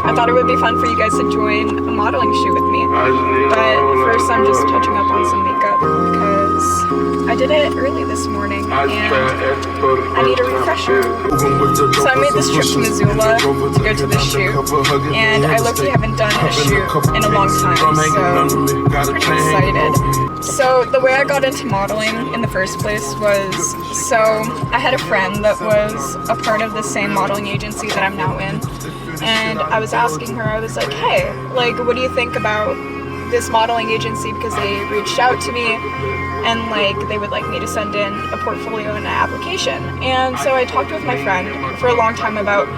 I thought it would be fun for you guys to join a modeling shoot with me. But first I'm just touching up on some makeup because I did it early this morning and I need a refresher. So I made this trip to Missoula to go to this shoot, and I low-key haven't done a shoot in a long time, so I'm pretty excited. So the way I got into modeling in the first place was, so I had a friend that was a part of the same modeling agency that I'm now in, and I was asking her, I was like, hey, like, what do you think about this modeling agency, because they reached out to me and like they would like me to send in a portfolio and an application. And so I talked with my friend for a long time about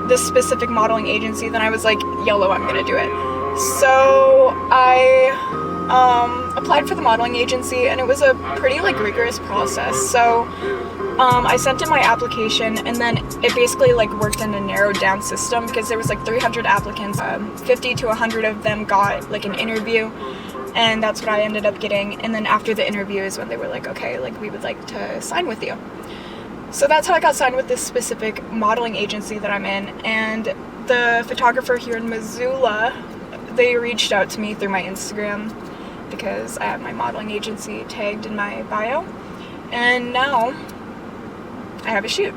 this specific modeling agency. Then I was like, YOLO, I'm gonna do it. So I applied for the modeling agency, and it was a pretty like rigorous process. So I sent in my application, and then it basically like worked in a narrowed down system because there was like 300 applicants. 50 to 100 of them got like an interview, and that's what I ended up getting. And then after the interview is when they were like, okay, like we would like to sign with you. So that's how I got signed with this specific modeling agency that I'm in. And the photographer here in Missoula, they reached out to me through my Instagram because I have my modeling agency tagged in my bio. And now I have a shoot.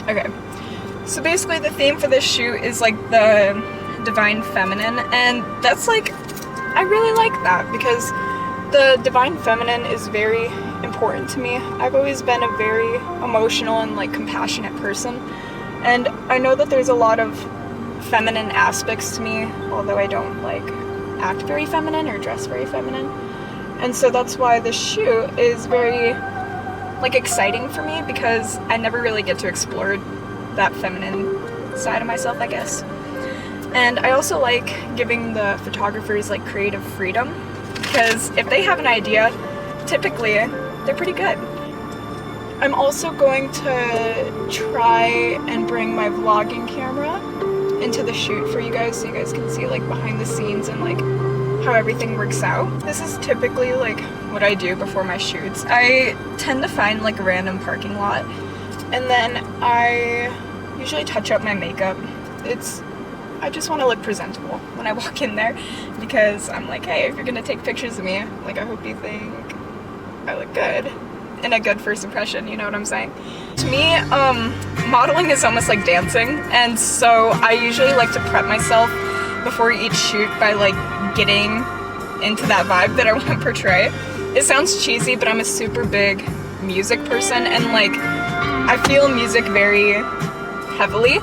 Okay, so basically the theme for this shoot is like the divine feminine, and that's like, I really like that because the divine feminine is very important to me. I've always been a very emotional and like compassionate person, and I know that there's a lot of feminine aspects to me, although I don't like act very feminine or dress very feminine. And so that's why the shoot is very like exciting for me, because I never really get to explore that feminine side of myself, I guess. And I also like giving the photographers like creative freedom, because if they have an idea, typically they're pretty good. I'm also going to try and bring my vlogging camera into the shoot for you guys, so you guys can see like behind the scenes and like how everything works out. This is typically like what I do before my shoots. I tend to find like a random parking lot, and then I usually touch up my makeup. I just want to look presentable when I walk in there, because I'm like, hey, if you're gonna take pictures of me, like I hope you think I look good and a good first impression, you know what I'm saying? To me, modeling is almost like dancing, and so I usually like to prep myself before each shoot by like getting into that vibe that I want to portray. It sounds cheesy, but I'm a super big music person, and like I feel music very heavily,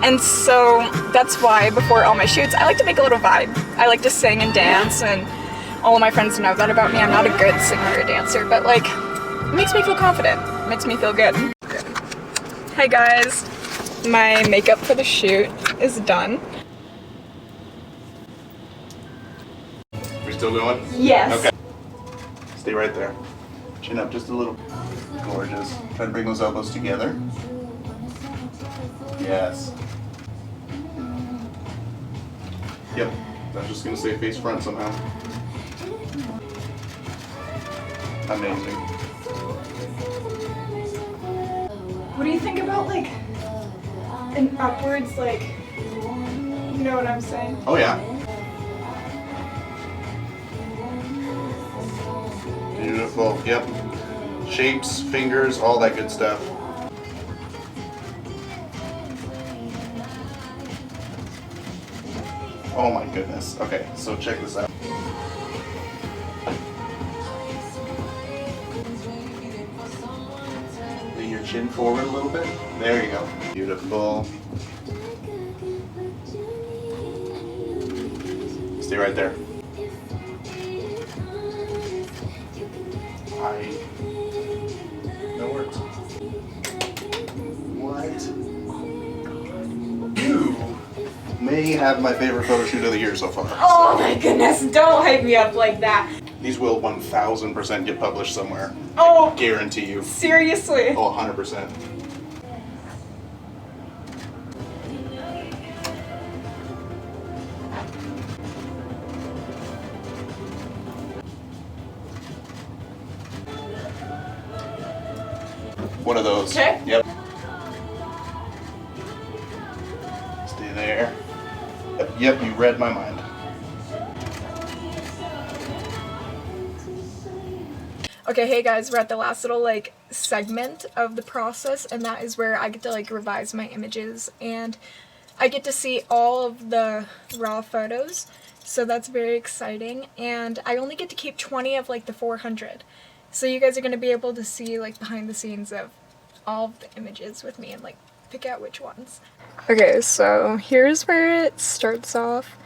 and so that's why before all my shoots I like to make a little vibe. I like to sing and dance, and all of my friends know that about me. I'm not a good singer or dancer, but like it makes me feel confident. It makes me feel good. Hey guys, my makeup for the shoot is done. We're still going? Yes. Okay. Stay right there. Chin up just a little. Gorgeous. Try to bring those elbows together. Yes. Yep. I'm just gonna say face front somehow. Amazing. What do you think about like an upwards, like, you know what I'm saying? Oh yeah. Beautiful. Yep. Shapes, fingers, all that good stuff. Oh my goodness. Okay, so check this out. Lean your chin forward a little bit. There you go. Beautiful. Stay right there. No words. What? You may have my favorite photo shoot of the year so far. Oh my goodness, don't hype me up like that. These will 1000% get published somewhere. Oh, I guarantee you. seriously? Oh, 100%. One of those. Okay. Yep. Stay there. Yep, you read my mind. Okay, hey guys, we're at the last little like segment of the process, and that is where I get to like revise my images and I get to see all of the raw photos, so that's very exciting. And I only get to keep 20 of like the 400, so you guys are going to be able to see like behind the scenes of all of the images with me and like pick out which ones. Okay, so here's where it starts off.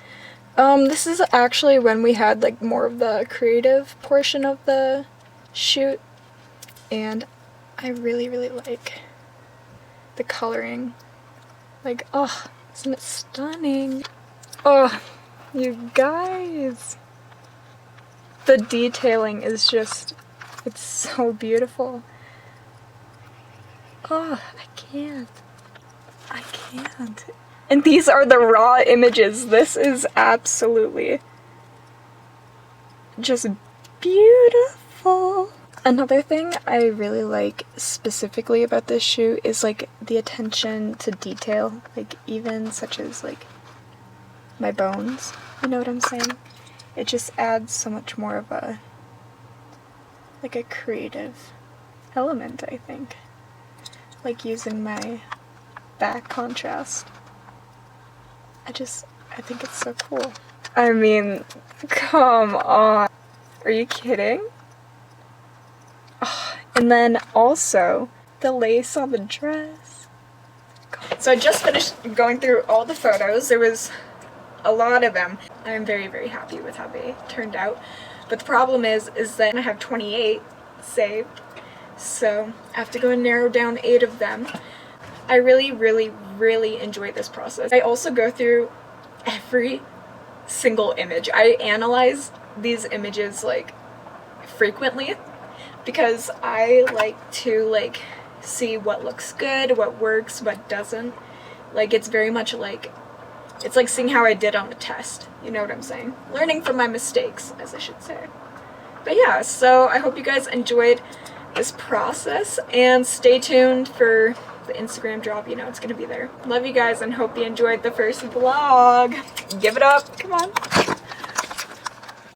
This is actually when we had like more of the creative portion of the shoot, and I really like the coloring. Like, oh, isn't it stunning? Oh, you guys, the detailing is just, it's so beautiful. Oh, I can't. And these are the raw images. This is absolutely just beautiful. Another thing I really like specifically about this shoot is like the attention to detail, like even such as like my bones, you know what I'm saying? It just adds so much more of a like a creative element, I think. Like using my back contrast. I think it's so cool. I mean, come on. Are you kidding? Oh, and then also the lace on the dress. So I just finished going through all the photos. There was a lot of them. I'm very happy with how they turned out. But the problem is that I have 28 saved. So I have to go and narrow down 8 of them. I really enjoy this process. I also go through every single image. I analyze these images like frequently because I like to like see what looks good, what works, what doesn't. Like it's very much like, it's like seeing how I did on a test, you know what I'm saying? Learning from my mistakes, as I should say. But yeah, so I hope you guys enjoyed this process and stay tuned for the Instagram drop, you know it's gonna be there. Love you guys and hope you enjoyed the first vlog. Give it up, come on.